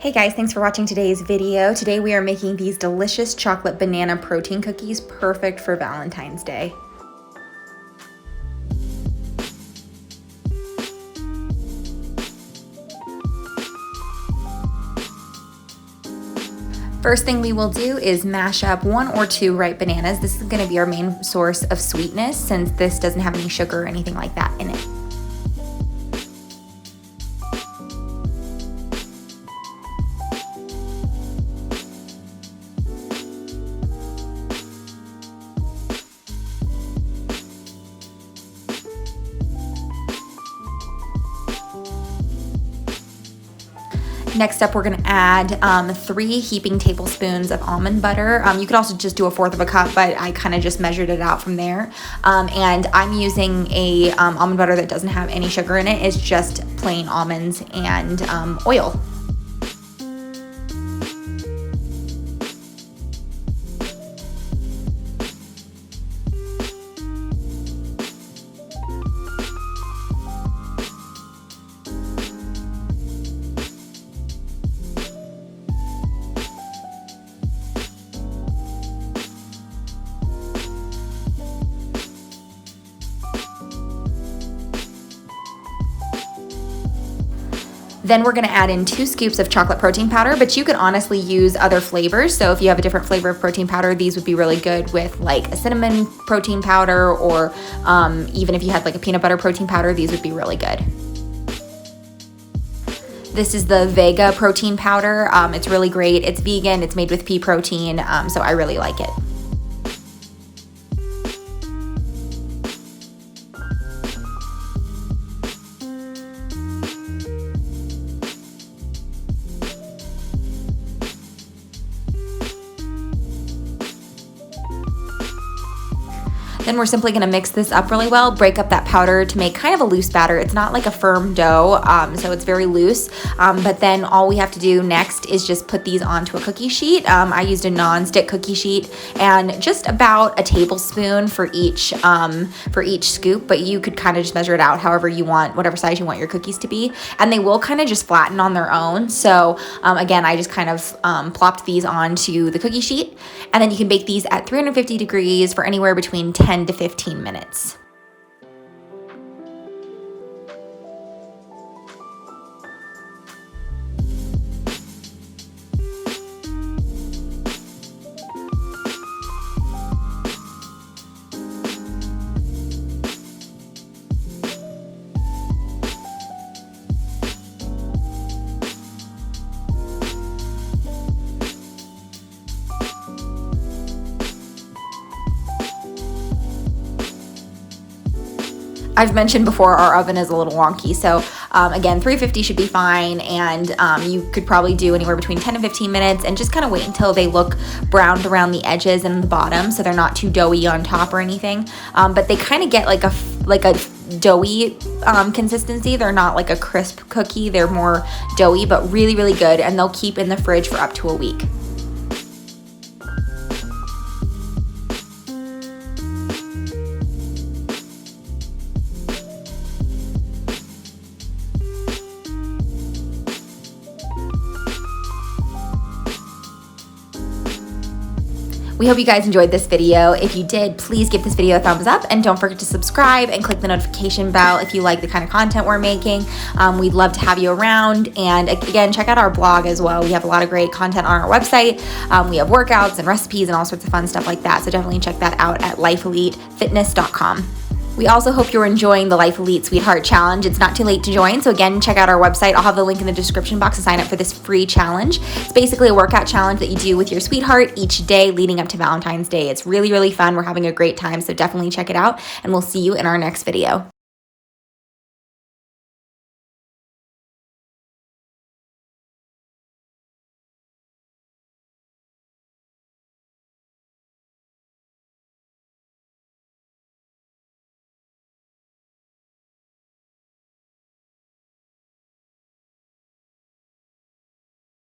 Hey guys, thanks for watching today's video. Today we are making these delicious chocolate banana protein cookies, perfect for Valentine's Day. First thing we will do is mash up 1 or 2 ripe bananas. This is going to be our main source of sweetness since this doesn't have any sugar or anything like that in it. Next up, we're gonna add 3 heaping tablespoons of almond butter. You could also just do 1/4 of a cup, but I kind of just measured it out from there. And I'm using a almond butter that doesn't have any sugar in it. It's just plain almonds and oil. Then we're gonna add in 2 scoops of chocolate protein powder, but you could honestly use other flavors. So if you have a different flavor of protein powder, these would be really good with like a cinnamon protein powder, or even if you had like a peanut butter protein powder, these would be really good. This is the Vega protein powder. It's really great. It's vegan, it's made with pea protein, so I really like it. Then we're simply gonna mix this up really well, break up that powder to make kind of a loose batter. It's not like a firm dough, so it's very loose. But then all we have to do next is just put these onto a cookie sheet. I used a non-stick cookie sheet and just about a tablespoon for each scoop, but you could kind of just measure it out however you want, whatever size you want your cookies to be. And they will kind of just flatten on their own. So again, I just kind of plopped these onto the cookie sheet, and then you can bake these at 350 degrees for anywhere between 10 to 15 minutes. I've mentioned before our oven is a little wonky, so again, 350 should be fine, and you could probably do anywhere between 10 and 15 minutes and just kind of wait until they look browned around the edges and the bottom, so they're not too doughy on top or anything. But they kind of get like a doughy consistency. They're not like a crisp cookie, they're more doughy, but really, really good, and they'll keep in the fridge for up to a week. We hope you guys enjoyed this video. If you did, please give this video a thumbs up, and don't forget to subscribe and click the notification bell if you like the kind of content we're making. We'd love to have you around, and again, check out our blog as well. We have a lot of great content on our website. We have workouts and recipes and all sorts of fun stuff like that, so definitely check that out at lifeelitefitness.com. We also hope you're enjoying the Life Elite Sweetheart Challenge. It's not too late to join, so again, check out our website. I'll have the link in the description box to sign up for this free challenge. It's basically a workout challenge that you do with your sweetheart each day leading up to Valentine's Day. It's really, really fun. We're having a great time, so definitely check it out, and we'll see you in our next video.